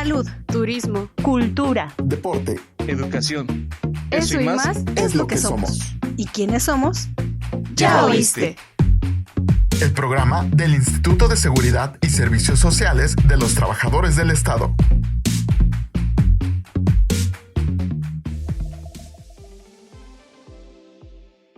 Salud, turismo, cultura, deporte, educación. Eso y más es lo que somos. ¿Y quiénes somos? ¡Ya oíste! El programa del Instituto de Seguridad y Servicios Sociales de los Trabajadores del Estado.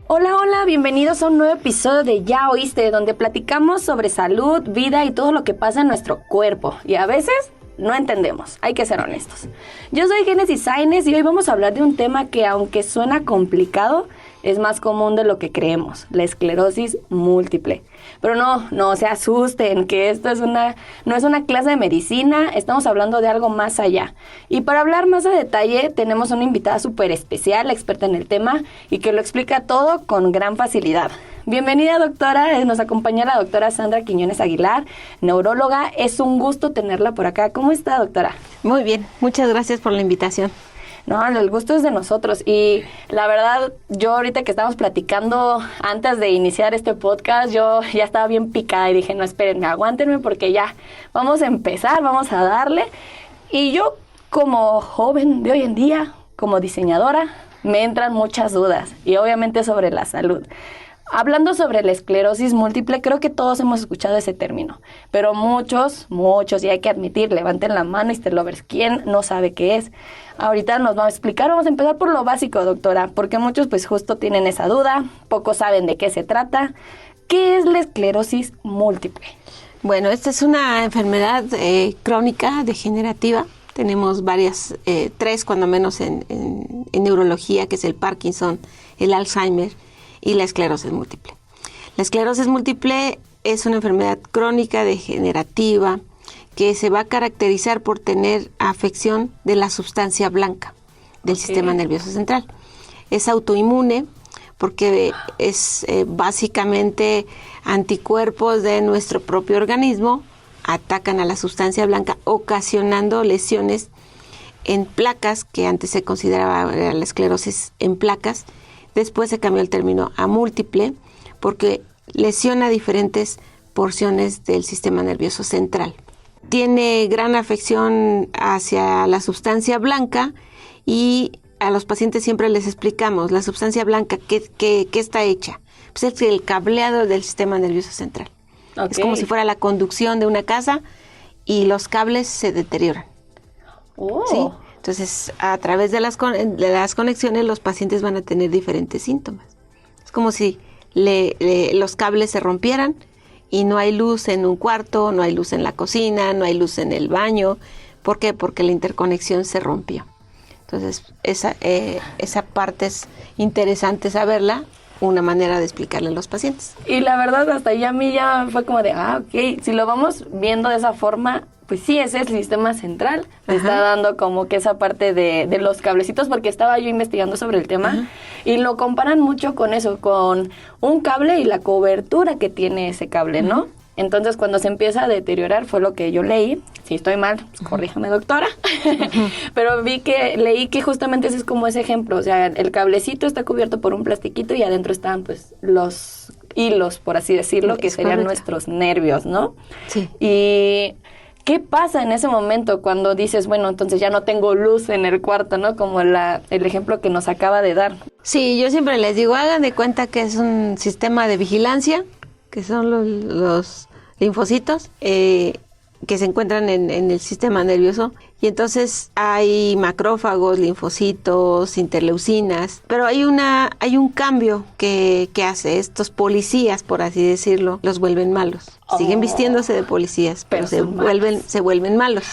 Hola, bienvenidos a un nuevo episodio de Ya Oíste, donde platicamos sobre salud, vida y todo lo que pasa en nuestro cuerpo. Y a veces no entendemos, hay que ser honestos. Yo soy Génesis Sáenz y hoy vamos a hablar de un tema que, aunque suena complicado, es más común de lo que creemos, la esclerosis múltiple. Pero no se asusten, que esto no es una clase de medicina, estamos hablando de algo más allá. Y para hablar más a detalle, tenemos una invitada súper especial, experta en el tema, y que lo explica todo con gran facilidad. Bienvenida, doctora, nos acompaña la doctora Sandra Quiñones Aguilar, neuróloga. Es un gusto tenerla por acá. ¿Cómo está, doctora? Muy bien, muchas gracias por la invitación. No, el gusto es de nosotros y la verdad, yo ahorita que estamos platicando antes de iniciar este podcast, yo ya estaba bien picada y dije, no, espérenme, aguántenme porque ya vamos a empezar, vamos a darle. Y yo como joven de hoy en día, como diseñadora, me entran muchas dudas y obviamente sobre la salud. Hablando sobre la esclerosis múltiple, creo que todos hemos escuchado ese término, pero muchos, y hay que admitir, levanten la mano, lovers, ¿quién no sabe qué es? Ahorita nos va a explicar, vamos a empezar por lo básico, doctora, porque muchos pues justo tienen esa duda, pocos saben de qué se trata. ¿Qué es la esclerosis múltiple? Bueno, esta es una enfermedad crónica, degenerativa. Tenemos varias, tres cuando menos en neurología, que es el Parkinson, el Alzheimer y la esclerosis múltiple. La esclerosis múltiple es una enfermedad crónica degenerativa que se va a caracterizar por tener afección de la sustancia blanca del sistema nervioso central. Es autoinmune porque es básicamente anticuerpos de nuestro propio organismo atacan a la sustancia blanca ocasionando lesiones en placas, que antes se consideraba la esclerosis en placas. Después se cambió el término a múltiple porque lesiona diferentes porciones del sistema nervioso central. Tiene gran afección hacia la sustancia blanca y a los pacientes siempre les explicamos la sustancia blanca, ¿qué está hecha? Pues es el cableado del sistema nervioso central. Okay. Es como si fuera la conducción de una casa y los cables se deterioran. Oh. ¿Sí? Entonces, a través de las conexiones, los pacientes van a tener diferentes síntomas. Es como si los cables se rompieran y no hay luz en un cuarto, no hay luz en la cocina, no hay luz en el baño. ¿Por qué? Porque la interconexión se rompió. Entonces, esa parte es interesante saberla, una manera de explicarle a los pacientes. Y la verdad, hasta ahí a mí ya fue como de, ok, si lo vamos viendo de esa forma, pues sí, ese es el sistema central. Me está dando como que esa parte de los cablecitos, porque estaba yo investigando sobre el tema y lo comparan mucho con eso, con un cable y la cobertura que tiene ese cable, ¿no? Entonces, cuando se empieza a deteriorar, fue lo que yo leí. Si estoy mal, pues, corríjame, doctora. Pero leí que justamente ese es como ese ejemplo. O sea, el cablecito está cubierto por un plastiquito y adentro están, pues, los hilos, por así decirlo, que serían nuestros nervios, ¿no? Sí. Y ¿qué pasa en ese momento cuando dices, bueno, entonces ya no tengo luz en el cuarto, ¿no? Como el ejemplo que nos acaba de dar. Sí, yo siempre les digo, hagan de cuenta que es un sistema de vigilancia, que son los linfocitos que se encuentran en el sistema nervioso. Y entonces hay macrófagos, linfocitos, interleucinas, pero hay un cambio que hace estos policías, por así decirlo, los vuelven malos. Siguen vistiéndose de policías, pero se vuelven malos.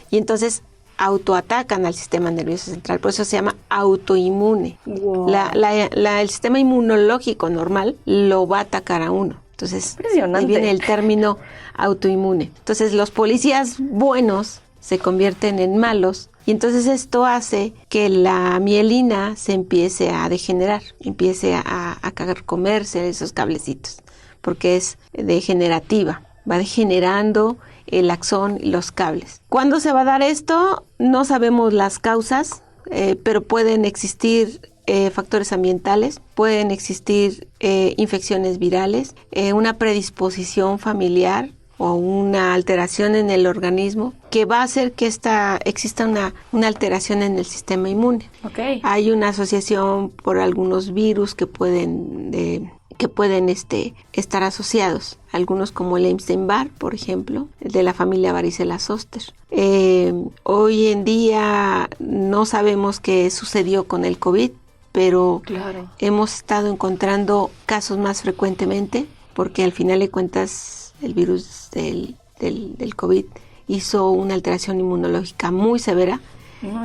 Y entonces autoatacan al sistema nervioso central, por eso se llama autoinmune. Wow. El sistema inmunológico normal lo va a atacar a uno. Entonces, ahí viene el término autoinmune. Entonces, los policías buenos se convierten en malos y entonces esto hace que la mielina se empiece a degenerar, empiece a comerse esos cablecitos, porque es degenerativa, va degenerando el axón y los cables. ¿Cuándo se va a dar esto? No sabemos las causas, pero pueden existir factores ambientales, pueden existir infecciones virales, una predisposición familiar o una alteración en el organismo que va a hacer que exista una alteración en el sistema inmune. Okay. Hay una asociación por algunos virus que pueden estar asociados. Algunos como el Epstein-Barr, por ejemplo, el de la familia varicela zoster. Hoy en día no sabemos qué sucedió con el COVID, pero Claro. hemos estado encontrando casos más frecuentemente, porque al final de cuentas el virus del COVID hizo una alteración inmunológica muy severa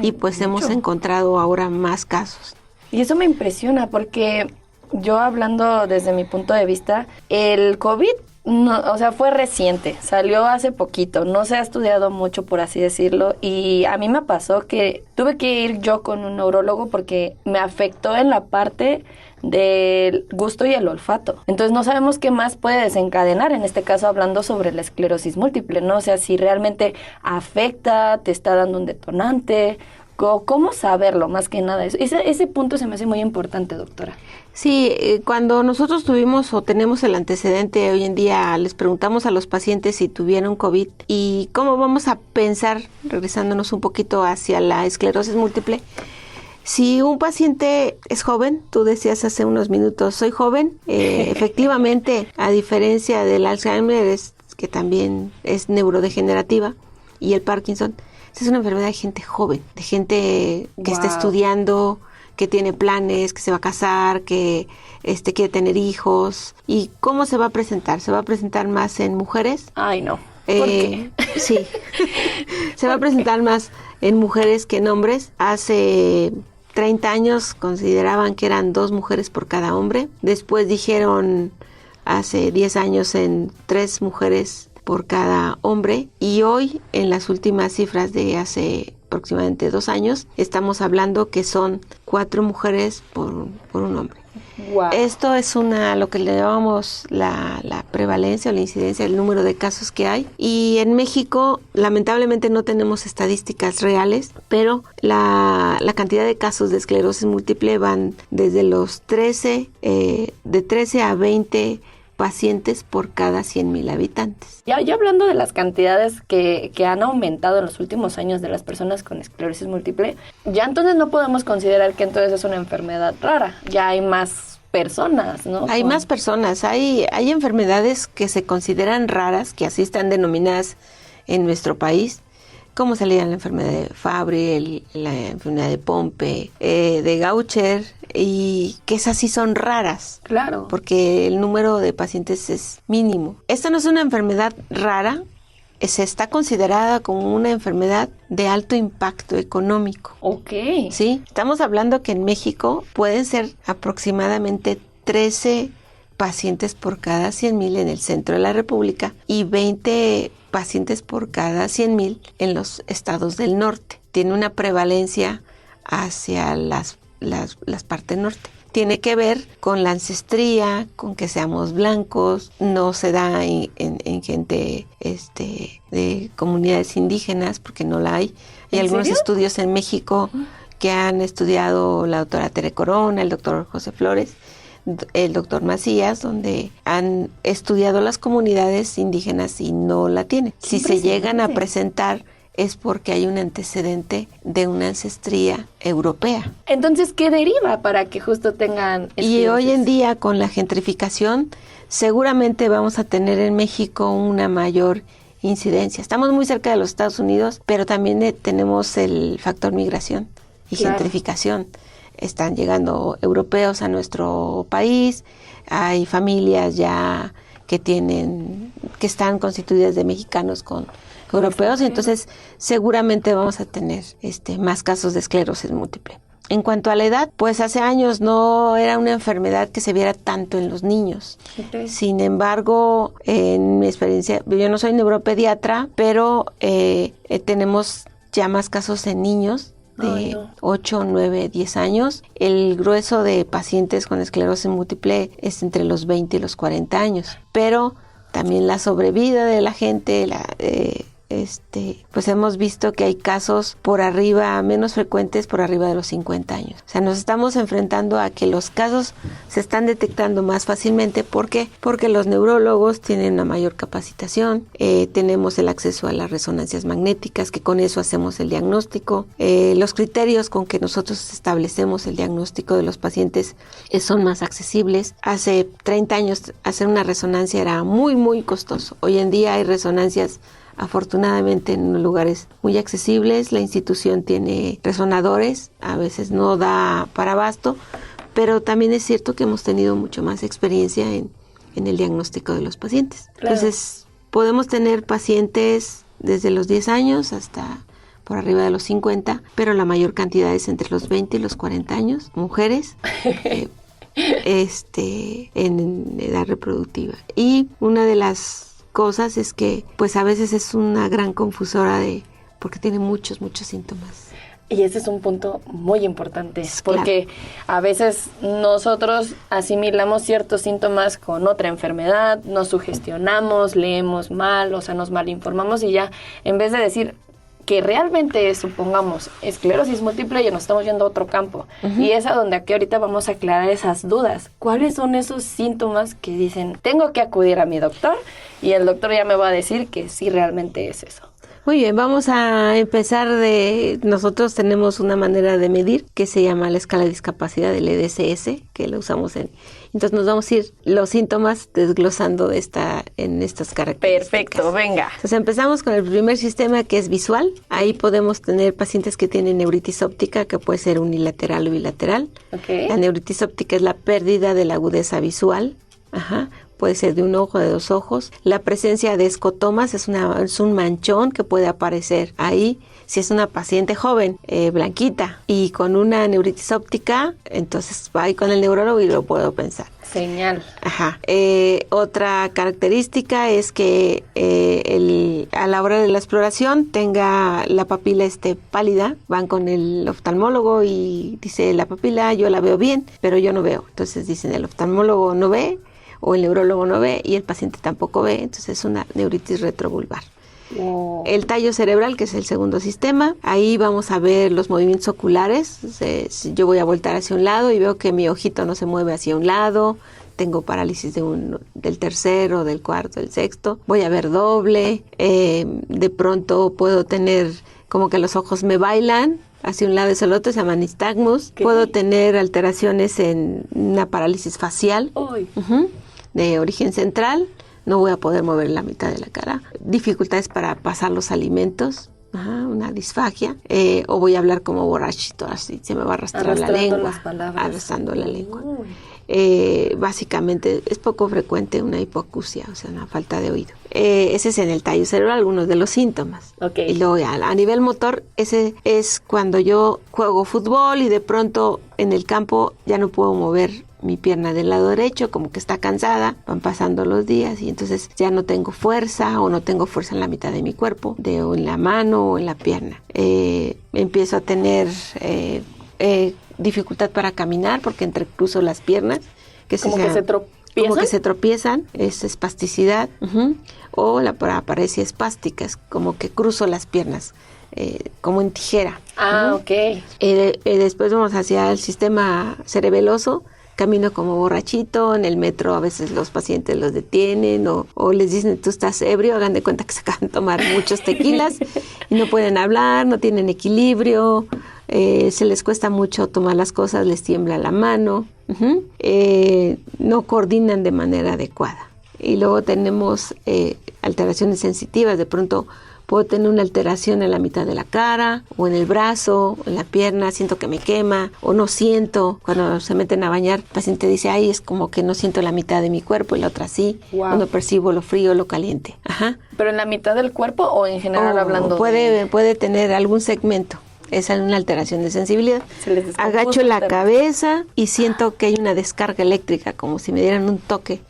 y pues hemos mucho. encontrado ahora más casos. Y eso me impresiona porque yo, hablando desde mi punto de vista, el COVID no, o sea, fue reciente, salió hace poquito, no se ha estudiado mucho, por así decirlo, y a mí me pasó que tuve que ir yo con un neurólogo porque me afectó en la parte del gusto y el olfato. Entonces no sabemos qué más puede desencadenar, en este caso hablando sobre la esclerosis múltiple, ¿no? O sea, si realmente afecta, te está dando un detonante, ¿cómo saberlo? Más que nada eso. Ese punto se me hace muy importante, doctora. Sí, cuando nosotros tuvimos o tenemos el antecedente, hoy en día les preguntamos a los pacientes si tuvieron COVID y cómo vamos a pensar, regresándonos un poquito hacia la esclerosis múltiple. Si un paciente es joven, tú decías hace unos minutos, soy joven, efectivamente, a diferencia del Alzheimer, que también es neurodegenerativa, y el Parkinson, es una enfermedad de gente joven, de gente que está estudiando, que tiene planes, que se va a casar, que quiere tener hijos. ¿Y cómo se va a presentar? ¿Se va a presentar más en mujeres? Ay, no. ¿Por qué? Sí. Se va a presentar más en mujeres que en hombres. Hace 30 años consideraban que eran 2 mujeres por cada hombre. Después dijeron hace 10 años en 3 mujeres por cada hombre. Y hoy, en las últimas cifras de hace aproximadamente 2 años, estamos hablando que son 4 mujeres por un hombre. Wow. Esto es lo que le llamamos la prevalencia o la incidencia, el número de casos que hay. Y en México, lamentablemente, no tenemos estadísticas reales, pero la cantidad de casos de esclerosis múltiple van desde los 13 a 20 pacientes por cada 100,000 habitantes. Ya hablando de las cantidades que han aumentado en los últimos años de las personas con esclerosis múltiple, ya entonces no podemos considerar que entonces es una enfermedad rara, ya hay más personas, ¿no? Hay más personas, hay enfermedades que se consideran raras, que así están denominadas en nuestro país, como se le llama la enfermedad de Fabry, la enfermedad de Pompe, de Gaucher, y que esas sí son raras. Claro. Porque el número de pacientes es mínimo. Esta no es una enfermedad rara, se está considerada como una enfermedad de alto impacto económico. Ok. Sí, estamos hablando que en México pueden ser aproximadamente 13 pacientes por cada 100,000 en el centro de la República y 20 pacientes por cada 100,000 en los estados del norte. Tiene una prevalencia hacia las partes norte. Tiene que ver con la ancestría, con que seamos blancos, no se da en gente de comunidades indígenas porque no la hay. Hay algunos estudios en México que han estudiado la doctora Tere Corona, el doctor José Flores, el doctor Macías, donde han estudiado las comunidades indígenas y no la tienen. Si se llegan a presentar es porque hay un antecedente de una ancestría europea. Entonces, ¿qué deriva para que justo tengan esclerosis? Y hoy en día, con la gentrificación, seguramente vamos a tener en México una mayor incidencia. Estamos muy cerca de los Estados Unidos, pero también tenemos el factor migración y gentrificación. Están llegando europeos a nuestro país, hay familias ya que están constituidas de mexicanos con europeos, y entonces seguramente vamos a tener más casos de esclerosis múltiple. En cuanto a la edad, pues hace años no era una enfermedad que se viera tanto en los niños. Okay. Sin embargo, en mi experiencia, yo no soy neuropediatra, pero tenemos ya más casos en niños de 8, 9, 10 años. El grueso de pacientes con esclerosis múltiple es entre los 20 y los 40 años. Pero también la sobrevida de la gente pues hemos visto que hay casos por arriba, menos frecuentes por arriba de los 50 años. O sea, nos estamos enfrentando a que los casos se están detectando más fácilmente. ¿Por qué? Porque los neurólogos tienen una mayor capacitación, tenemos el acceso a las resonancias magnéticas, que con eso hacemos el diagnóstico. Los criterios con que nosotros establecemos el diagnóstico de los pacientes son más accesibles. Hace 30 años hacer una resonancia era muy, muy costoso. Hoy en día hay resonancias afortunadamente en lugares muy accesibles. La institución tiene resonadores, a veces no da para abasto, pero también es cierto que hemos tenido mucho más experiencia en el diagnóstico de los pacientes. Claro. Entonces, podemos tener pacientes desde los 10 años hasta por arriba de los 50, pero la mayor cantidad es entre los 20 y los 40 años, mujeres, en edad reproductiva. Y una de las cosas es que pues a veces es una gran confusora porque tiene muchos síntomas. Y ese es un punto muy importante, porque a veces nosotros asimilamos ciertos síntomas con otra enfermedad, nos sugestionamos, leemos mal, o sea, nos malinformamos y ya, en vez de decir que realmente es, supongamos, esclerosis múltiple, ya nos estamos yendo a otro campo. Uh-huh. Y es a donde aquí ahorita vamos a aclarar esas dudas. ¿Cuáles son esos síntomas que dicen, tengo que acudir a mi doctor? Y el doctor ya me va a decir que sí realmente es eso. Muy bien, vamos a empezar nosotros tenemos una manera de medir que se llama la escala de discapacidad del EDSS, que lo usamos entonces nos vamos a ir los síntomas desglosando en estas características. Perfecto, venga. Entonces empezamos con el primer sistema, que es visual. Ahí podemos tener pacientes que tienen neuritis óptica, que puede ser unilateral o bilateral. Okay. La neuritis óptica es la pérdida de la agudeza visual. Ajá. Puede ser de un ojo, de 2 ojos. La presencia de escotomas es un manchón que puede aparecer ahí. Si es una paciente joven, blanquita, y con una neuritis óptica, entonces va ahí con el neurólogo y lo puedo pensar. Señal. Ajá. Otra característica es que a la hora de la exploración tenga la papila pálida. Van con el oftalmólogo y dice la papila, yo la veo bien, pero yo no veo. Entonces dicen el oftalmólogo no ve, o el neurólogo no ve y el paciente tampoco ve, entonces es una neuritis retrovulvar. Wow. El tallo cerebral, que es el segundo sistema, ahí vamos a ver los movimientos oculares. Si yo voy a voltar hacia un lado y veo que mi ojito no se mueve hacia un lado, tengo parálisis del tercero, del cuarto, del sexto, voy a ver doble, de pronto puedo tener como que los ojos me bailan hacia un lado y hacia el otro, se llama nistagmus. Puedo tener alteraciones en una parálisis facial. Uh-huh. De origen central, no voy a poder mover la mitad de la cara. Dificultades para pasar los alimentos, una disfagia, o voy a hablar como borrachito, así se me va a arrastrar la lengua, arrastrando la lengua. Básicamente es poco frecuente una hipoacusia, o sea, una falta de oído. Ese es en el tallo cerebral, algunos de los síntomas. Okay. Y luego a nivel motor, ese es cuando yo juego fútbol y de pronto en el campo ya no puedo mover mi pierna del lado derecho, como que está cansada, van pasando los días y entonces ya no tengo fuerza o no tengo fuerza en la mitad de mi cuerpo, o en la mano o en la pierna. Empiezo a tener dificultad para caminar porque entrecruzo las piernas. Como que se tropiezan, es espasticidad. Uh-huh. O la paraparesia espástica, es como que cruzo las piernas. Como en tijera. Uh-huh. Ok. Después vamos hacia el sistema cerebeloso. Camino como borrachito, en el metro a veces los pacientes los detienen o les dicen, tú estás ebrio, hagan de cuenta que se acaban de tomar muchos tequilas y no pueden hablar, no tienen equilibrio, se les cuesta mucho tomar las cosas, les tiembla la mano, no coordinan de manera adecuada. Y luego tenemos alteraciones sensitivas, de pronto puedo tener una alteración en la mitad de la cara, o en el brazo, o en la pierna, siento que me quema, o no siento. Cuando se meten a bañar, el paciente dice, ay, es como que no siento la mitad de mi cuerpo y la otra sí. Wow. Cuando percibo lo frío, lo caliente. Ajá. ¿Pero en la mitad del cuerpo o en general hablando? Puede tener algún segmento. Es una alteración de sensibilidad. Agacho la cabeza y siento que hay una descarga eléctrica, como si me dieran un toque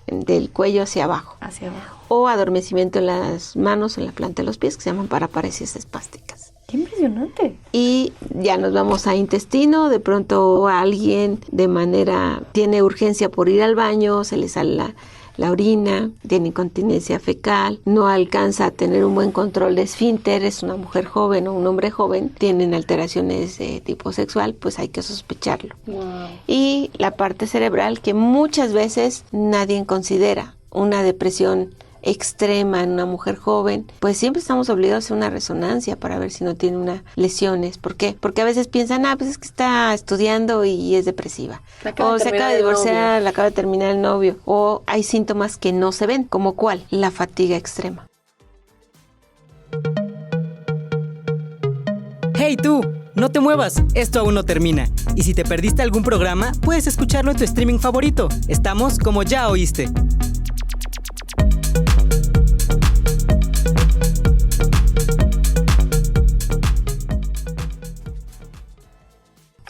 del cuello hacia abajo. Hacia abajo. O adormecimiento en las manos, en la planta de los pies, que se llaman paraparesias espásticas. ¡Qué impresionante! Y ya nos vamos a intestino. De pronto alguien tiene urgencia por ir al baño, se le sale la orina, tiene incontinencia fecal, no alcanza a tener un buen control de esfínter, es una mujer joven o un hombre joven, tienen alteraciones de tipo sexual, pues hay que sospecharlo. Wow. Y la parte cerebral, que muchas veces nadie considera, una depresión extrema en una mujer joven, pues siempre estamos obligados a hacer una resonancia para ver si no tiene unas lesiones. ¿Por qué? Porque a veces piensan, pues es que está estudiando y es depresiva. O se acaba de divorciar, le acaba de terminar el novio. O hay síntomas que no se ven, como ¿cuál? La fatiga extrema. ¡Hey tú! No te muevas, esto aún no termina. Y si te perdiste algún programa, puedes escucharlo en tu streaming favorito. Estamos como Ya Oíste.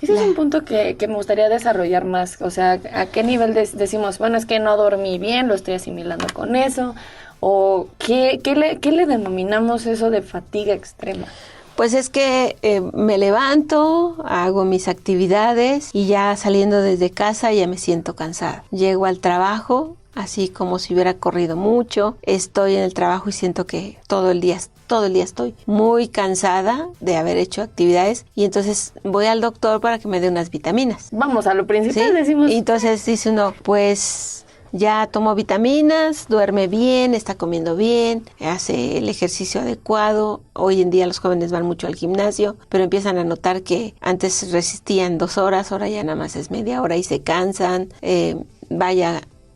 Ese es un punto que me gustaría desarrollar más. O sea, ¿a qué nivel decimos, bueno, es que no dormí bien, lo estoy asimilando con eso? ¿O qué le denominamos eso de fatiga extrema? Pues es que me levanto, hago mis actividades y ya saliendo desde casa ya me siento cansada. Llego al trabajo, así como si hubiera corrido mucho. Estoy en el trabajo y siento que todo el día estoy muy cansada de haber hecho actividades y entonces voy al doctor para que me dé unas vitaminas. Vamos a lo principal, ¿Sí? decimos. Y entonces dice uno, pues ya tomó vitaminas, duerme bien, está comiendo bien, hace el ejercicio adecuado. Hoy en día los jóvenes van mucho al gimnasio, pero empiezan a notar que antes resistían 2 horas, ahora ya nada más es media hora y se cansan.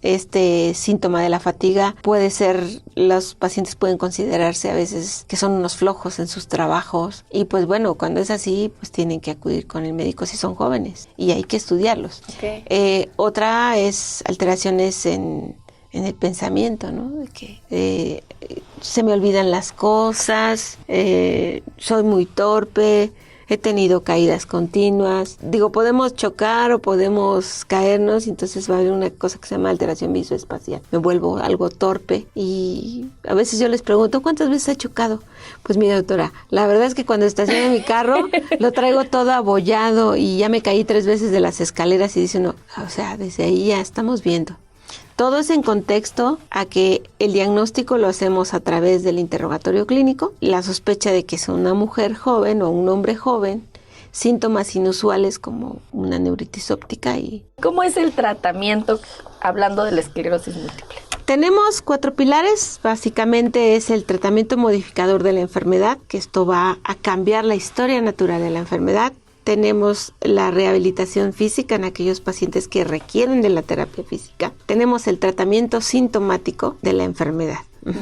Este síntoma de la fatiga puede ser, los pacientes pueden considerarse a veces que son unos flojos en sus trabajos y pues bueno, cuando es así, pues tienen que acudir con el médico si son jóvenes y hay que estudiarlos. Okay. Otra es alteraciones en el pensamiento, ¿no? De que se me olvidan las cosas, soy muy torpe, he tenido caídas continuas. Digo, podemos chocar o podemos caernos y entonces va a haber una cosa que se llama alteración visoespacial. Me vuelvo algo torpe y a veces yo les pregunto, ¿cuántas veces ha chocado? Pues mira, doctora, la verdad es que cuando estaciono mi carro lo traigo todo abollado y ya me caí 3 veces de las escaleras y dice uno, o sea, desde ahí ya estamos viendo. Todo es en contexto a que el diagnóstico lo hacemos a través del interrogatorio clínico, la sospecha de que es una mujer joven o un hombre joven, síntomas inusuales como una neuritis óptica y... ¿Cómo es el tratamiento hablando de la esclerosis múltiple? Tenemos 4 pilares, básicamente es el tratamiento modificador de la enfermedad, que esto va a cambiar la historia natural de la enfermedad. Tenemos la rehabilitación física en aquellos pacientes que requieren de la terapia física. Tenemos el tratamiento sintomático de la enfermedad.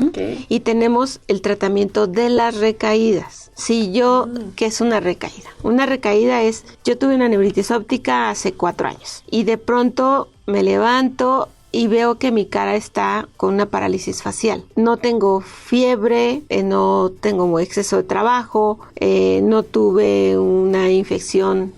Okay. Y tenemos el tratamiento de las recaídas. ¿Qué es una recaída? Una recaída es, yo tuve una neuritis óptica hace 4 años y de pronto me levanto y veo que mi cara está con una parálisis facial. No tengo fiebre, no tengo exceso de trabajo, no tuve una infección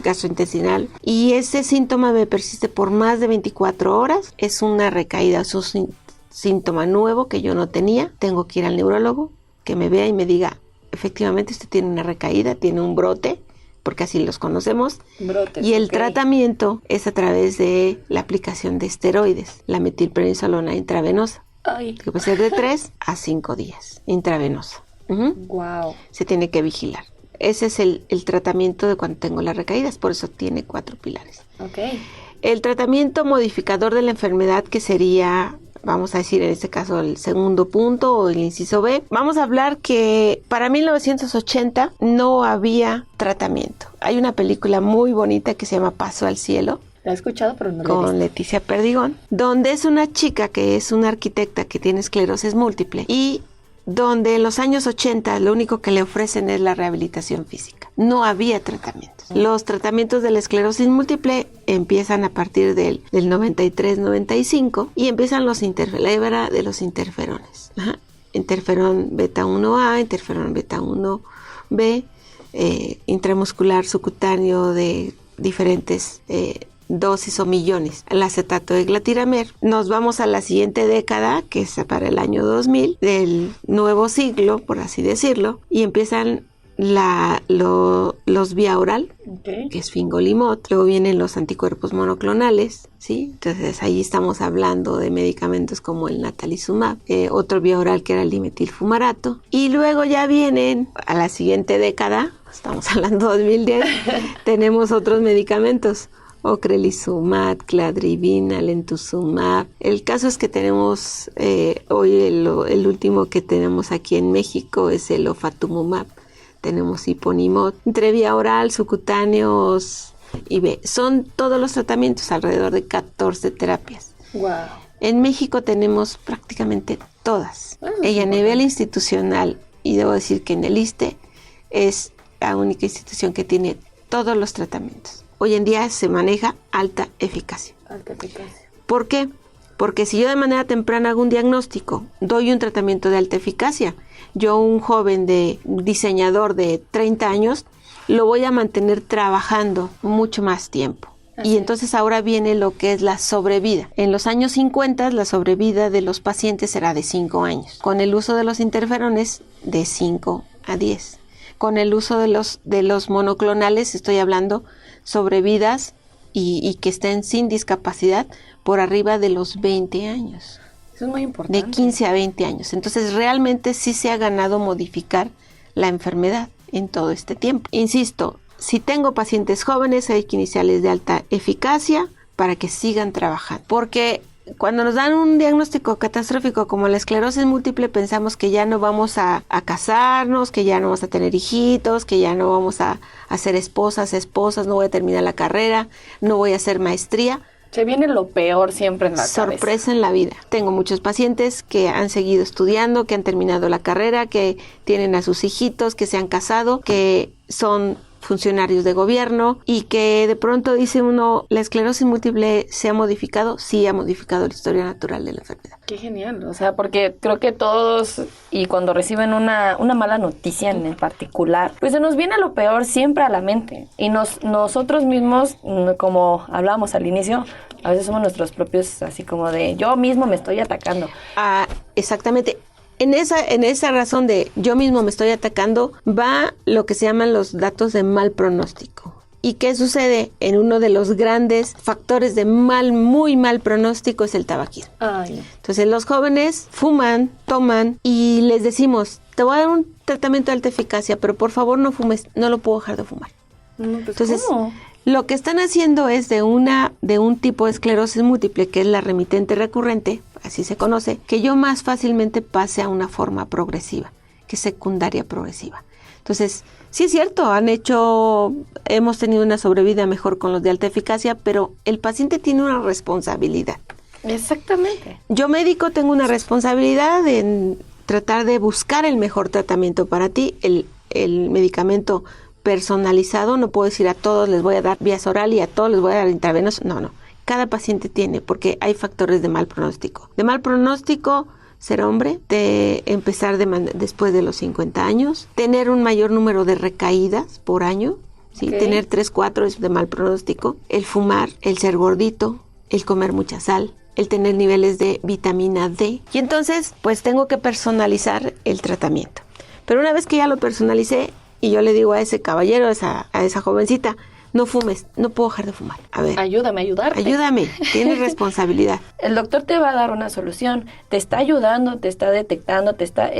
gastrointestinal y ese síntoma me persiste por más de 24 horas. Es una recaída, es un síntoma nuevo que yo no tenía. Tengo que ir al neurólogo que me vea y me diga, efectivamente usted tiene una recaída, tiene un brote, porque así los conocemos. Brotes, y el tratamiento es a través de la aplicación de esteroides, la metilprednisolona intravenosa, que puede ser de 3 a 5 días, intravenosa. Wow. Se tiene que vigilar. Ese es el tratamiento de cuando tengo las recaídas, por eso tiene 4 pilares. Okay. El tratamiento modificador de la enfermedad, que sería, vamos a decir en este caso el segundo punto o el inciso B, vamos a hablar que para 1980 no había tratamiento. Hay una película muy bonita que se llama Paso al Cielo. La he escuchado, pero no la he con visto. Leticia Perdigón, donde es una chica que es una arquitecta que tiene esclerosis múltiple y donde en los años 80 lo único que le ofrecen es la rehabilitación física. No había tratamientos. Los tratamientos de la esclerosis múltiple empiezan a partir del 93-95 y empiezan la hebra de los interferones. Interferón beta 1A, interferón beta 1B, intramuscular subcutáneo de diferentes dosis o millones, el acetato de glatiramir. Nos vamos a la siguiente década, que es para el año 2000, del nuevo siglo, por así decirlo, y empiezan los vía oral, Okay. que es fingolimod, luego vienen los anticuerpos monoclonales, ¿sí? Entonces ahí estamos hablando de medicamentos como el natalizumab, otro vía oral que era el dimetilfumarato, y luego ya vienen a la siguiente década, estamos hablando 2010, tenemos otros medicamentos, ocrelizumab, cladribina, lentuxumab. El caso es que tenemos hoy el último que tenemos aquí en México es el ofatumumab. Tenemos hiponimod, entre vía oral, subcutáneos y B. Son todos los tratamientos, alrededor de 14 terapias. Wow. En México tenemos prácticamente todas. Y a nivel institucional, y debo decir que en el ISSSTE es la única institución que tiene todos los tratamientos. Hoy en día se maneja alta eficacia. Alta eficacia. ¿Por qué? Porque si yo de manera temprana hago un diagnóstico, doy un tratamiento de alta eficacia, yo un joven diseñador de 30 años, lo voy a mantener trabajando mucho más tiempo. Y entonces ahora viene lo que es la sobrevida. En los años 50 la sobrevida de los pacientes era de 5 años. Con el uso de los interferones de 5 a 10. Con el uso de los monoclonales estoy hablando sobrevidas y que estén sin discapacidad por arriba de los 20 años. Eso es muy importante. De 15 a 20 años. Entonces realmente sí se ha ganado modificar la enfermedad en todo este tiempo. Insisto, si tengo pacientes jóvenes hay que iniciarles de alta eficacia para que sigan trabajando. Porque cuando nos dan un diagnóstico catastrófico como la esclerosis múltiple, pensamos que ya no vamos a casarnos, que ya no vamos a tener hijitos, que ya no vamos a ser esposas, no voy a terminar la carrera, no voy a hacer maestría. Se viene lo peor siempre en la Sorpresa cabeza. en la vida. Tengo muchos pacientes que han seguido estudiando, que han terminado la carrera, que tienen a sus hijitos, que se han casado, que son funcionarios de gobierno y que de pronto dice uno, ¿la esclerosis múltiple se ha modificado? Sí, ha modificado la historia natural de la enfermedad. Qué genial, o sea, porque creo que todos, y cuando reciben una mala noticia en particular, pues se nos viene lo peor siempre a la mente. Y nosotros mismos, como hablábamos al inicio, a veces somos nuestros propios, así como de, yo mismo me estoy atacando. Ah, exactamente. En esa razón de yo mismo me estoy atacando, va lo que se llaman los datos de mal pronóstico. ¿Y qué sucede? En uno de los grandes factores de muy mal pronóstico es el tabaquismo. Ay. Entonces los jóvenes fuman, toman y les decimos, te voy a dar un tratamiento de alta eficacia, pero por favor no fumes, no lo puedo dejar de fumar. No, pues, Entonces, ¿cómo? lo que están haciendo es de un tipo de esclerosis múltiple, que es la remitente recurrente, así se conoce, que yo más fácilmente pase a una forma progresiva, que es secundaria progresiva. Entonces, sí es cierto, hemos tenido una sobrevida mejor con los de alta eficacia, pero el paciente tiene una responsabilidad. Exactamente. Yo médico tengo una responsabilidad en tratar de buscar el mejor tratamiento para ti, el medicamento personalizado. No puedo decir a todos les voy a dar vías oral y a todos les voy a dar intravenoso. No. Cada paciente tiene, porque hay factores de mal pronóstico. De mal pronóstico, ser hombre, de empezar después de los 50 años, tener un mayor número de recaídas por año, ¿sí? Okay. Tener 3, 4 es de mal pronóstico. El fumar, el ser gordito, el comer mucha sal, el tener niveles de vitamina D. Y entonces, pues tengo que personalizar el tratamiento. Pero una vez que ya lo personalicé, y yo le digo a ese caballero, a esa jovencita, no fumes, no puedo dejar de fumar. A ver, Ayúdame, tienes responsabilidad. El doctor te va a dar una solución, te está ayudando, te está detectando,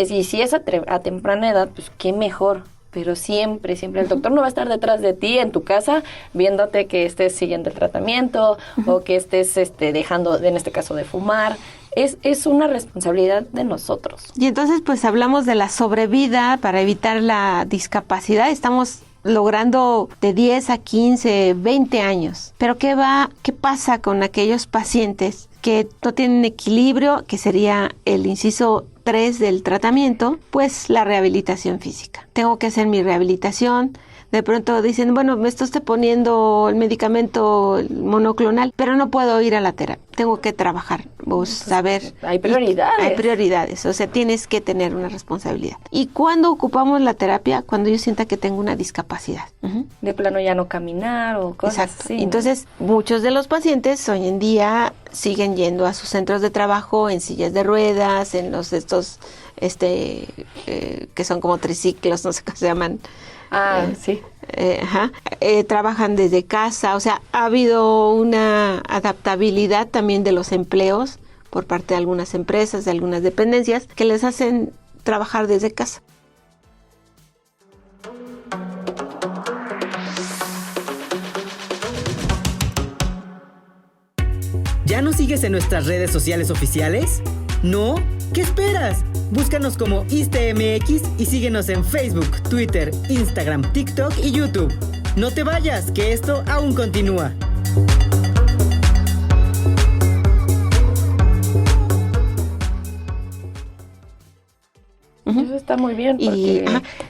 y si es a temprana edad, pues qué mejor. Pero siempre el doctor no va a estar detrás de ti en tu casa viéndote que estés siguiendo el tratamiento o que estés dejando, en este caso, de fumar. Es una responsabilidad de nosotros. Y entonces pues hablamos de la sobrevida para evitar la discapacidad. Estamos logrando de 10 a 15, 20 años. Pero ¿qué pasa con aquellos pacientes que no tienen equilibrio, que sería el inciso 3 del tratamiento? Pues la rehabilitación física. Tengo que hacer mi rehabilitación De pronto dicen, bueno, me estoy poniendo el medicamento monoclonal, pero no puedo ir a la terapia. Tengo que trabajar, saber. Hay prioridades. Hay prioridades, o sea, tienes que tener una responsabilidad. ¿Y cuándo ocupamos la terapia? Cuando yo sienta que tengo una discapacidad. De plano ya no caminar o cosas Exacto. así. Entonces, muchos de los pacientes hoy en día siguen yendo a sus centros de trabajo en sillas de ruedas, en los estos, que son como triciclos, no sé cómo se llaman. Sí. Trabajan desde casa, o sea, ha habido una adaptabilidad también de los empleos por parte de algunas empresas, de algunas dependencias, que les hacen trabajar desde casa. ¿Ya nos sigues en nuestras redes sociales oficiales? ¿No? ¿Qué esperas? Búscanos como ISSSTEMX y síguenos en Facebook, Twitter, Instagram, TikTok y YouTube. No te vayas, que esto aún continúa. Eso está muy bien, porque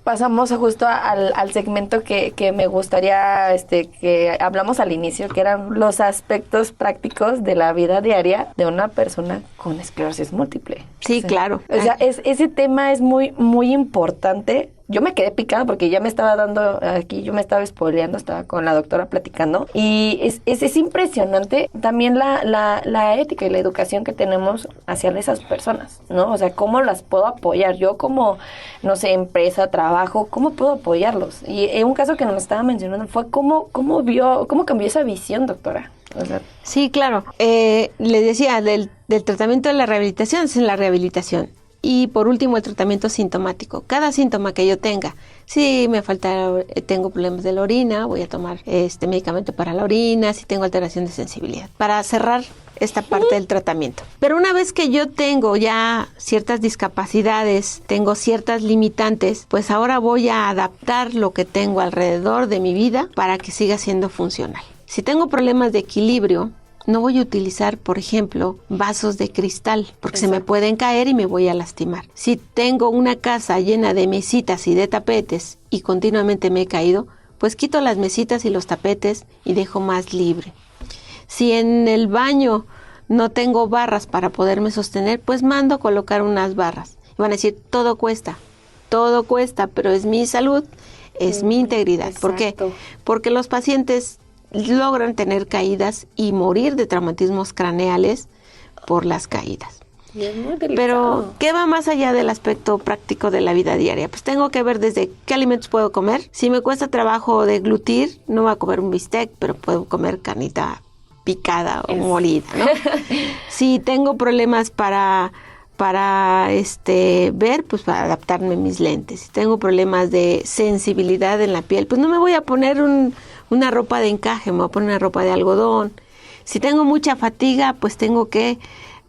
pasamos justo al segmento que me gustaría que hablamos al inicio, que eran los aspectos prácticos de la vida diaria de una persona con esclerosis múltiple. Sí, claro. O sea, ese tema es muy, muy importante. Yo me quedé picada porque ya me estaba dando aquí, yo me estaba spoileando, estaba con la doctora platicando. Y es impresionante también la ética y la educación que tenemos hacia esas personas, ¿no? O sea, ¿cómo las puedo apoyar? Yo como, no sé, empresa, trabajo, ¿cómo puedo apoyarlos? Y un caso que nos estaba mencionando fue cómo cambió esa visión, doctora. O sea, sí, claro. Les decía, del tratamiento de la rehabilitación es la rehabilitación. Y por último, el tratamiento sintomático. Cada síntoma que yo tenga, si me falta, tengo problemas de la orina, voy a tomar medicamento para la orina, si tengo alteración de sensibilidad, para cerrar esta parte del tratamiento. Pero una vez que yo tengo ya ciertas discapacidades, tengo ciertas limitantes, pues ahora voy a adaptar lo que tengo alrededor de mi vida para que siga siendo funcional. Si tengo problemas de equilibrio, no voy a utilizar, por ejemplo, vasos de cristal, porque se me pueden caer y me voy a lastimar. Si tengo una casa llena de mesitas y de tapetes y continuamente me he caído, pues quito las mesitas y los tapetes y dejo más libre. Si en el baño no tengo barras para poderme sostener, pues mando a colocar unas barras. Van a decir, todo cuesta, pero es mi salud, es mi integridad. Exacto. ¿Por qué? Porque los pacientes logran tener caídas y morir de traumatismos craneales por las caídas. Pero, ¿qué va más allá del aspecto práctico de la vida diaria? Pues tengo que ver desde qué alimentos puedo comer. Si me cuesta trabajo deglutir, no voy a comer un bistec, pero puedo comer carnita picada o molida, ¿no? Si tengo problemas para ver, pues para adaptarme mis lentes. Si tengo problemas de sensibilidad en la piel, pues no me voy a poner una ropa de encaje, me voy a poner una ropa de algodón. Si tengo mucha fatiga, pues tengo que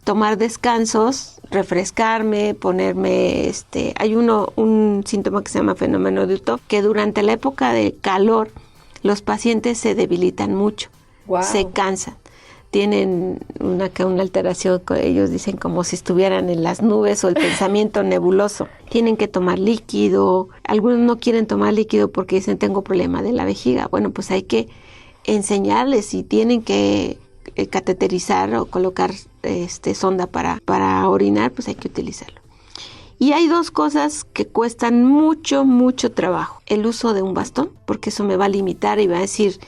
tomar descansos, refrescarme, ponerme, hay un síntoma que se llama fenómeno de Utah, que durante la época de calor los pacientes se debilitan mucho, se cansan. Tienen una alteración, ellos dicen como si estuvieran en las nubes o el pensamiento nebuloso. Tienen que tomar líquido. Algunos no quieren tomar líquido porque dicen tengo problema de la vejiga. Bueno, pues hay que enseñarles si tienen que cateterizar o colocar sonda para orinar, pues hay que utilizarlo. Y hay dos cosas que cuestan mucho, mucho trabajo. El uso de un bastón, porque eso me va a limitar y va a decir,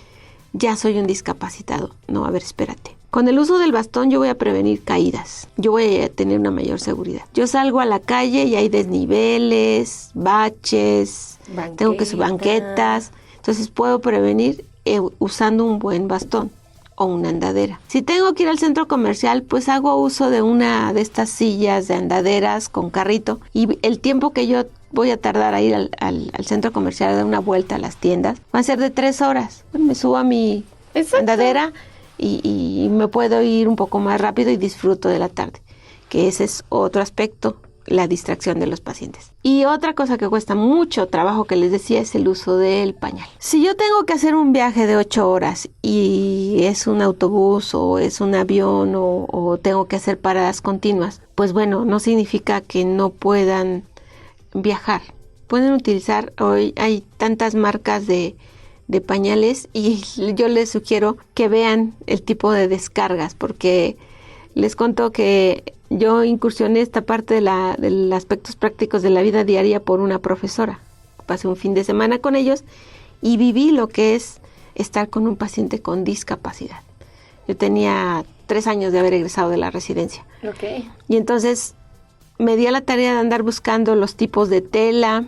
ya soy un discapacitado. No, a ver, espérate. Con el uso del bastón yo voy a prevenir caídas. Yo voy a tener una mayor seguridad. Yo salgo a la calle y hay desniveles, baches, tengo que subir banquetas. Entonces puedo prevenir usando un buen bastón o una andadera. Si tengo que ir al centro comercial, pues hago uso de una de estas sillas de andaderas con carrito. Y el tiempo que yo voy a tardar a ir al centro comercial a dar una vuelta a las tiendas va a ser de 3 horas. Me subo a mi andadera y me puedo ir un poco más rápido y disfruto de la tarde, que ese es otro aspecto, la distracción de los pacientes. Y otra cosa que cuesta mucho trabajo que les decía es el uso del pañal. Si yo tengo que hacer un viaje de 8 horas y es un autobús o es un avión o tengo que hacer paradas continuas, pues bueno, no significa que no puedan viajar. Pueden utilizar, hoy hay tantas marcas de pañales y yo les sugiero que vean el tipo de descargas, porque les cuento que yo incursioné esta parte de los aspectos prácticos de la vida diaria por una profesora. Pasé un fin de semana con ellos y viví lo que es estar con un paciente con discapacidad. Yo tenía 3 años de haber egresado de la residencia. Okay. Y entonces me di a la tarea de andar buscando los tipos de tela,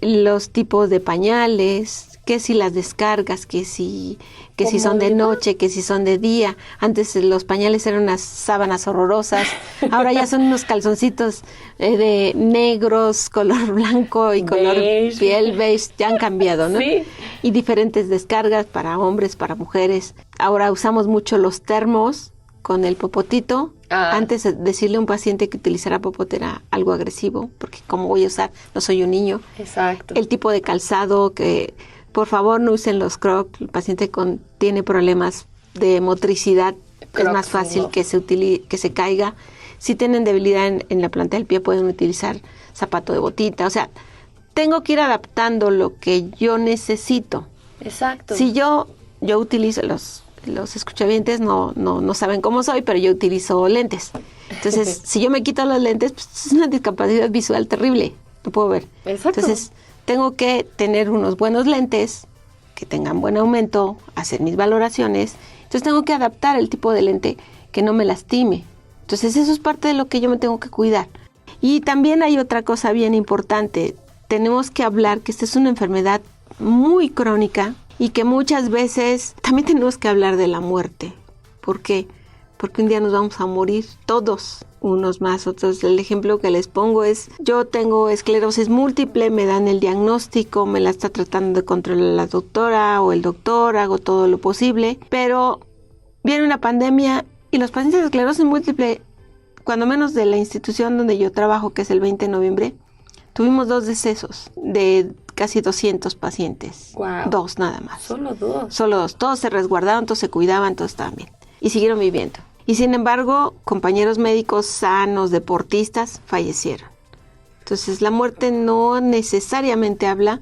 los tipos de pañales, que si las descargas, que si son de noche, que si son de día. Antes los pañales eran unas sábanas horrorosas, ahora ya son unos calzoncitos de negros, color blanco y color beige. Piel beige, ya han cambiado, ¿no? Sí. Y diferentes descargas para hombres, para mujeres. Ahora usamos mucho los termos con el popotito. Antes decirle a un paciente que utilizara popote era algo agresivo, porque como voy a usar, no soy un niño. Exacto. El tipo de calzado, que por favor no usen los Crocs. El paciente tiene problemas de motricidad, Crocs, es más fácil no. que se caiga. Si tienen debilidad en la planta del pie, pueden utilizar zapato de botita. O sea, tengo que ir adaptando lo que yo necesito. Exacto. Si yo utilizo los escuchavientes no saben cómo soy, pero yo utilizo lentes. Entonces, si yo me quito los lentes, pues es una discapacidad visual terrible. No puedo ver. Exacto. Entonces, tengo que tener unos buenos lentes que tengan buen aumento, hacer mis valoraciones. Entonces, tengo que adaptar el tipo de lente que no me lastime. Entonces, eso es parte de lo que yo me tengo que cuidar. Y también hay otra cosa bien importante. Tenemos que hablar que esta es una enfermedad muy crónica y que muchas veces también tenemos que hablar de la muerte. ¿Por qué? Porque un día nos vamos a morir todos, unos más, otros. El ejemplo que les pongo es, yo tengo esclerosis múltiple, me dan el diagnóstico, me la está tratando de controlar la doctora o el doctor, hago todo lo posible, pero viene una pandemia y los pacientes de esclerosis múltiple, cuando menos de la institución donde yo trabajo, que es el 20 de noviembre, tuvimos 2 decesos de casi 200 pacientes. Wow. 2 nada más. Solo 2. Solo 2. Todos se resguardaron, todos se cuidaban, todos estaban bien. Y siguieron viviendo. Y sin embargo, compañeros médicos sanos, deportistas, fallecieron. Entonces, la muerte no necesariamente habla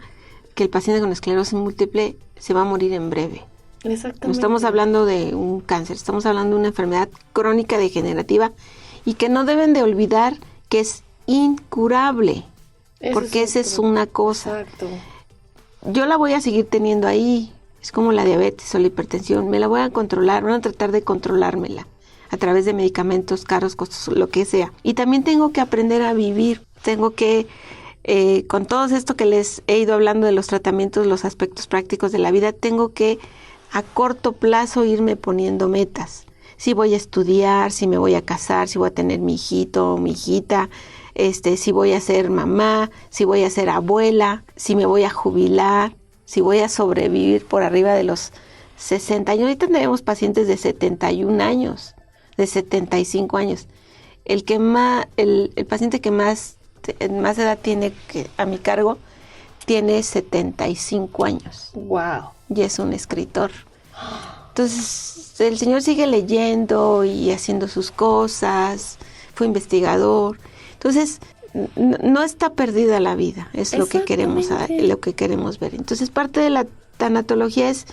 que el paciente con esclerosis múltiple se va a morir en breve. Exactamente. No estamos hablando de un cáncer, estamos hablando de una enfermedad crónica degenerativa y que no deben de olvidar que es incurable. Porque esa es una cosa. Exacto. Yo la voy a seguir teniendo ahí. Es como la diabetes o la hipertensión. Me la voy a controlar. Van a tratar de controlármela a través de medicamentos caros, costosos, lo que sea. Y también tengo que aprender a vivir. Tengo que, con todo esto que les he ido hablando de los tratamientos, los aspectos prácticos de la vida, tengo que a corto plazo irme poniendo metas. Si voy a estudiar, si me voy a casar, si voy a tener mi hijito o mi hijita, si voy a ser mamá, si voy a ser abuela, si me voy a jubilar, si voy a sobrevivir por arriba de los 60 años. Ahorita tenemos pacientes de 71 años, de 75 años. El paciente que más edad tiene a mi cargo tiene 75 años. Wow. Y es un escritor. Entonces, el señor sigue leyendo y haciendo sus cosas, fue investigador. Entonces, no está perdida la vida, es lo que queremos ver. Entonces, parte de la tanatología es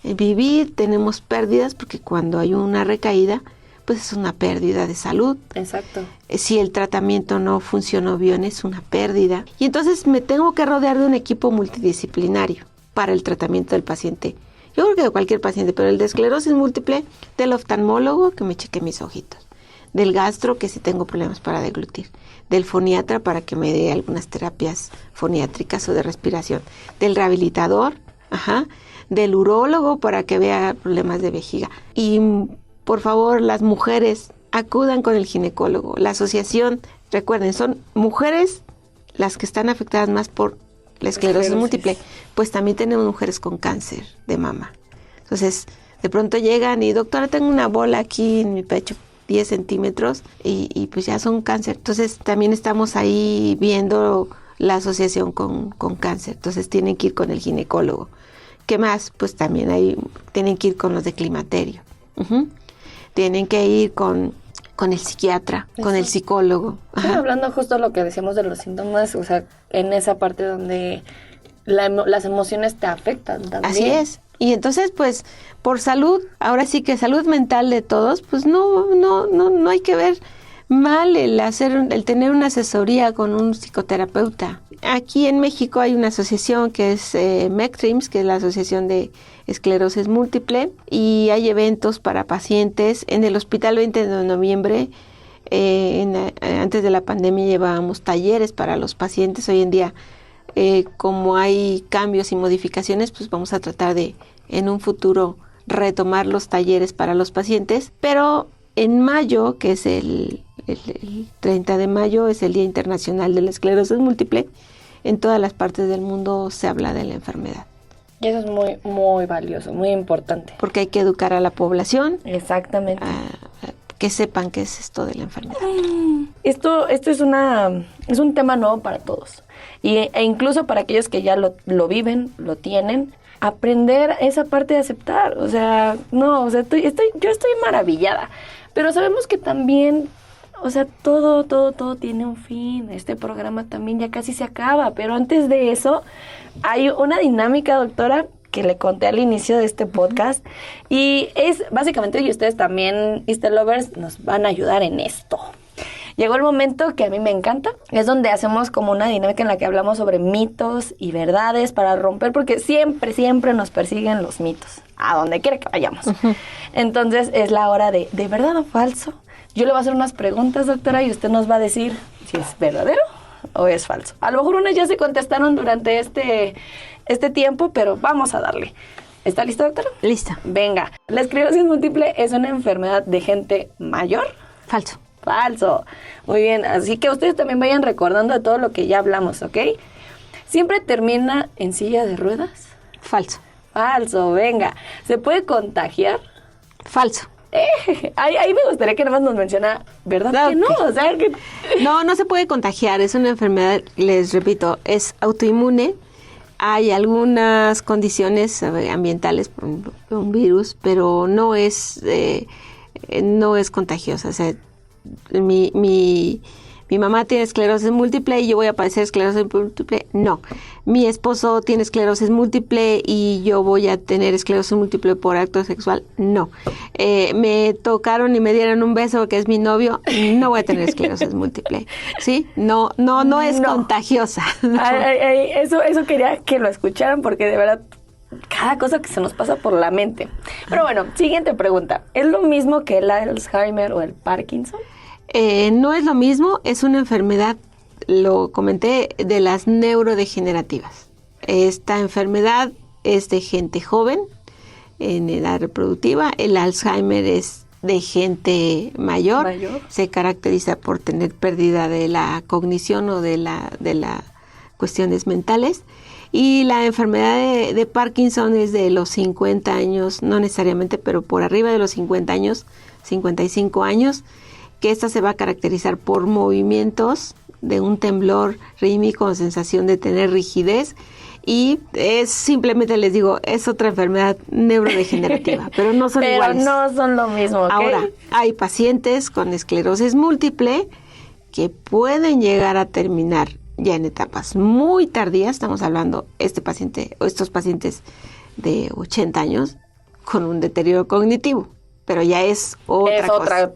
vivir, tenemos pérdidas, porque cuando hay una recaída, pues es una pérdida de salud. Exacto. Si el tratamiento no funcionó bien, es una pérdida. Y entonces me tengo que rodear de un equipo multidisciplinario para el tratamiento del paciente. Yo creo que de cualquier paciente, pero el de esclerosis múltiple, del oftalmólogo, que me cheque mis ojitos, del gastro, que si tengo problemas para deglutir, del foniatra para que me dé algunas terapias foniátricas o de respiración, del rehabilitador, del urólogo para que vea problemas de vejiga. Y por favor, las mujeres acudan con el ginecólogo. La asociación, recuerden, son mujeres las que están afectadas más por la esclerosis múltiple, pues también tenemos mujeres con cáncer de mama. Entonces, de pronto llegan y, doctora, tengo una bola aquí en mi pecho, 10 centímetros, y pues ya son cáncer. Entonces, también estamos ahí viendo la asociación con cáncer. Entonces, tienen que ir con el ginecólogo. ¿Qué más? Pues también tienen que ir con los de climaterio. Tienen que ir con el psiquiatra, con el psicólogo. Hablando justo lo que decíamos de los síntomas, o sea, en esa parte donde las emociones te afectan también. Así es. Y entonces, pues, por salud, ahora sí que salud mental de todos, pues no hay que ver mal el tener una asesoría con un psicoterapeuta. Aquí en México hay una asociación que es MECTRIMS, que es la Asociación de Esclerosis Múltiple, y hay eventos para pacientes. En el Hospital 20 de Noviembre, antes de la pandemia, llevábamos talleres para los pacientes. Hoy en día, como hay cambios y modificaciones, pues vamos a tratar de, en un futuro, retomar los talleres para los pacientes. Pero en mayo, que es el 30 de mayo, es el Día Internacional de la Esclerosis Múltiple, en todas las partes del mundo se habla de la enfermedad. Y eso es muy, muy valioso, muy importante. Porque hay que educar a la población. Exactamente. Que sepan qué es esto de la enfermedad. Esto es un tema nuevo para todos. E incluso para aquellos que ya lo viven, lo tienen, aprender esa parte de aceptar. O sea, yo estoy maravillada. Pero sabemos que también, o sea, todo tiene un fin. Este programa también ya casi se acaba. Pero antes de eso, hay una dinámica, doctora, que le conté al inicio de este podcast. Y es básicamente, y ustedes también, Iste Lovers, nos van a ayudar en esto. Llegó el momento que a mí me encanta. Es donde hacemos como una dinámica en la que hablamos sobre mitos y verdades para romper, porque siempre nos persiguen los mitos, a donde quiera que vayamos. Uh-huh. Entonces es la hora de verdad o falso. Yo le voy a hacer unas preguntas, doctora, y usted nos va a decir si es verdadero o es falso. A lo mejor unas ya se contestaron durante este tiempo, pero vamos a darle. ¿Está lista, doctora? Lista. Venga. ¿La esclerosis múltiple es una enfermedad de gente mayor? Falso. Falso. Muy bien. Así que ustedes también vayan recordando de todo lo que ya hablamos, ¿ok? ¿Siempre termina en silla de ruedas? Falso. Falso. Venga. ¿Se puede contagiar? Falso. Ahí me gustaría que nada más nos menciona, ¿verdad? Okay. Que no, o sea que... No se puede contagiar, es una enfermedad, les repito, es autoinmune. Hay algunas condiciones ambientales por un virus, pero no es contagiosa. O sea, mi mamá tiene esclerosis múltiple y yo voy a padecer esclerosis múltiple. No. Mi esposo tiene esclerosis múltiple y yo voy a tener esclerosis múltiple por acto sexual. No. Me tocaron y me dieron un beso que es mi novio. No voy a tener esclerosis múltiple. ¿Sí? No es contagiosa. Eso quería que lo escucharan porque de verdad cada cosa que se nos pasa por la mente. Pero bueno, siguiente pregunta. ¿Es lo mismo que el Alzheimer o el Parkinson? No es lo mismo, es una enfermedad, lo comenté, de las neurodegenerativas. Esta enfermedad es de gente joven, en edad reproductiva. El Alzheimer es de gente mayor. Se caracteriza por tener pérdida de la cognición o de las cuestiones mentales. Y la enfermedad de Parkinson es de los 50 años, no necesariamente, pero por arriba de los 50 años, 55 años, que esta se va a caracterizar por movimientos de un temblor rítmico con sensación de tener rigidez, y es simplemente, les digo, es otra enfermedad neurodegenerativa, pero no son iguales. Pero no son lo mismo, ¿ok? Ahora, hay pacientes con esclerosis múltiple que pueden llegar a terminar ya en etapas muy tardías. Estamos hablando estos pacientes de 80 años con un deterioro cognitivo, pero ya es otra cosa.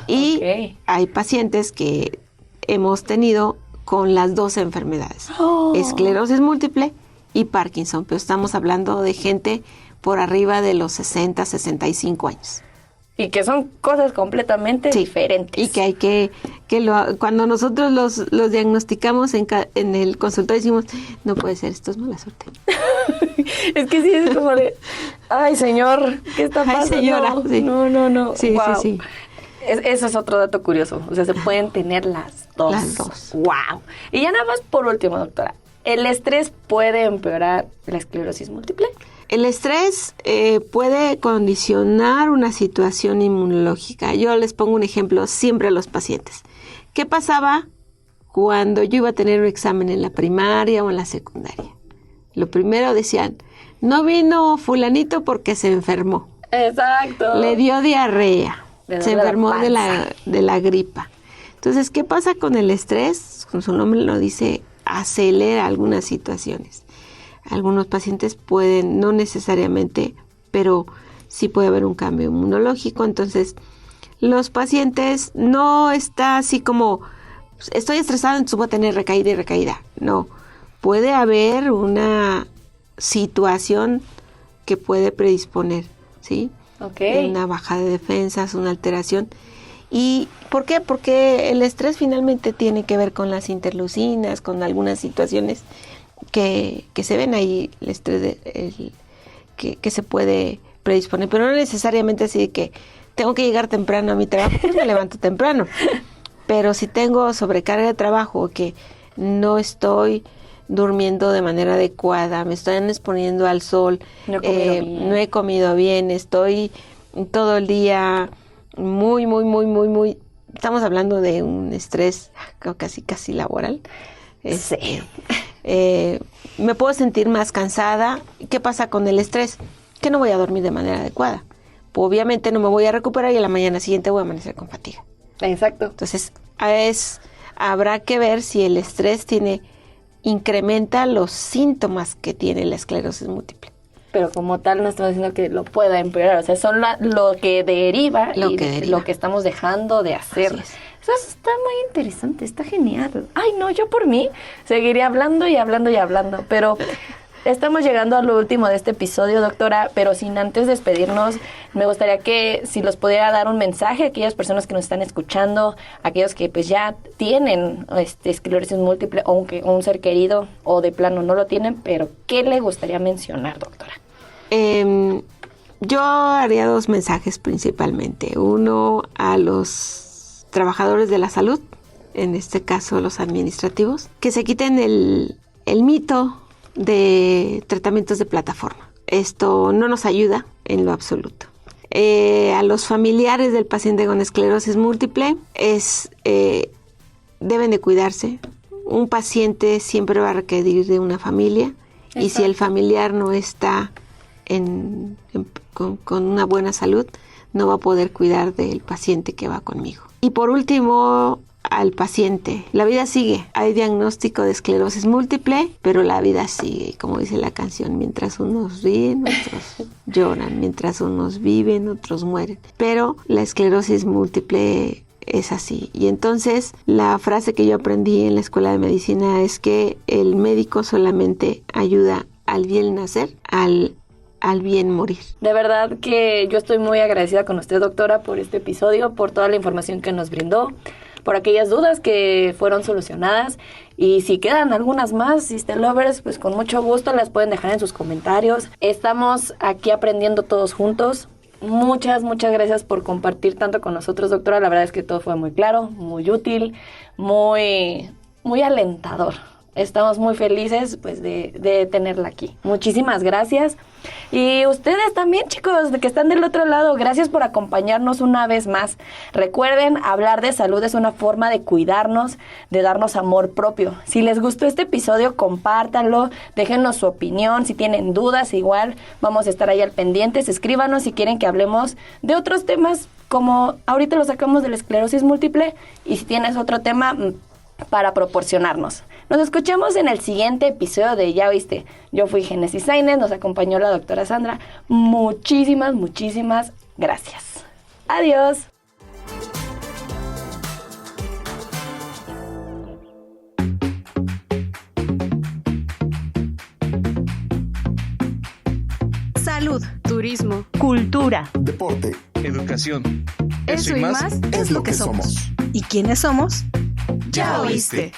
Y hay pacientes que hemos tenido con las dos enfermedades, esclerosis múltiple y Parkinson, pero estamos hablando de gente por arriba de los 60, 65 años. Y que son cosas completamente diferentes. Y que hay que cuando nosotros los diagnosticamos en el consultorio decimos, no puede ser, esto es mala suerte. Es que sí, es como de, ay señor, ¿qué está pasando? Ay señora. No. Sí, wow. sí. Eso es otro dato curioso. O sea, se pueden tener las dos. Las dos. Wow. Y ya nada más por último, doctora. ¿El estrés puede empeorar la esclerosis múltiple? El estrés puede condicionar una situación inmunológica. Yo les pongo un ejemplo siempre a los pacientes. ¿Qué pasaba cuando yo iba a tener un examen en la primaria o en la secundaria? Lo primero decían, no vino fulanito porque se enfermó. Exacto. Le dio diarrea. Se enfermó de la gripa. Entonces, ¿qué pasa con el estrés? Como su nombre lo dice, acelera algunas situaciones. Algunos pacientes pueden, no necesariamente, pero sí puede haber un cambio inmunológico. Entonces, los pacientes no está así como, estoy estresado, entonces voy a tener recaída y recaída. No, puede haber una situación que puede predisponer, ¿sí? Okay. Una baja de defensas, una alteración. ¿Y por qué? Porque el estrés finalmente tiene que ver con las interleucinas, con algunas situaciones que se ven ahí, el estrés que se puede predisponer, pero no necesariamente así de que tengo que llegar temprano a mi trabajo, pues me levanto temprano. Pero si tengo sobrecarga de trabajo, que no estoy durmiendo de manera adecuada, me estoy exponiendo al sol, no he comido bien, estoy todo el día muy, estamos hablando de un estrés casi laboral. Sí. Me puedo sentir más cansada. ¿Qué pasa con el estrés? Que no voy a dormir de manera adecuada. Obviamente no me voy a recuperar y a la mañana siguiente voy a amanecer con fatiga. Exacto. Entonces, habrá que ver si el estrés incrementa los síntomas que tiene la esclerosis múltiple. Pero como tal no estamos diciendo que lo pueda empeorar, o sea, son lo que deriva lo que estamos dejando de hacer. Eso está muy interesante, está genial. Ay, no, yo por mí seguiría hablando y hablando, pero estamos llegando a lo último de este episodio, doctora, pero sin antes despedirnos, me gustaría que si los pudiera dar un mensaje a aquellas personas que nos están escuchando, aquellos que pues ya tienen esclerosis múltiple, aunque un ser querido o de plano no lo tienen, pero ¿qué le gustaría mencionar, doctora? Yo haría 2 mensajes principalmente. Uno a los trabajadores de la salud, en este caso los administrativos, que se quiten el mito de tratamientos de plataforma. Esto no nos ayuda en lo absoluto. A los familiares del paciente con esclerosis múltiple deben de cuidarse. Un paciente siempre va a requerir de una familia. Exacto. Y si el familiar no está con una buena salud, no va a poder cuidar del paciente que va conmigo. Y por último, al paciente. La vida sigue. Hay diagnóstico de esclerosis múltiple, pero la vida sigue. Y como dice la canción, mientras unos ríen, otros lloran. Mientras unos viven, otros mueren. Pero la esclerosis múltiple es así. Y entonces, la frase que yo aprendí en la escuela de medicina es que el médico solamente ayuda al bien nacer, al bien morir. De verdad que yo estoy muy agradecida con usted, doctora, por este episodio, por toda la información que nos brindó, por aquellas dudas que fueron solucionadas. Y si quedan algunas más, System Lovers, pues con mucho gusto las pueden dejar en sus comentarios. Estamos aquí aprendiendo todos juntos. Muchas gracias por compartir tanto con nosotros, doctora. La verdad es que todo fue muy claro, muy útil, muy alentador. Estamos muy felices pues de tenerla aquí. Muchísimas gracias. Y ustedes también, chicos, que están del otro lado, gracias por acompañarnos una vez más. Recuerden, hablar de salud es una forma de cuidarnos, de darnos amor propio. Si les gustó este episodio, compártanlo, déjenos su opinión. Si tienen dudas, igual vamos a estar ahí al pendiente. Escríbanos si quieren que hablemos de otros temas, como ahorita lo sacamos de la esclerosis múltiple, y si tienes otro tema para proporcionarnos. Nos escuchamos en el siguiente episodio de Ya Oíste. Yo fui Génesis Sainz, nos acompañó la doctora Sandra. Muchísimas gracias. Adiós. Salud, turismo, cultura, deporte, educación. Eso y más es lo que somos. ¿Y quiénes somos? Ya oíste.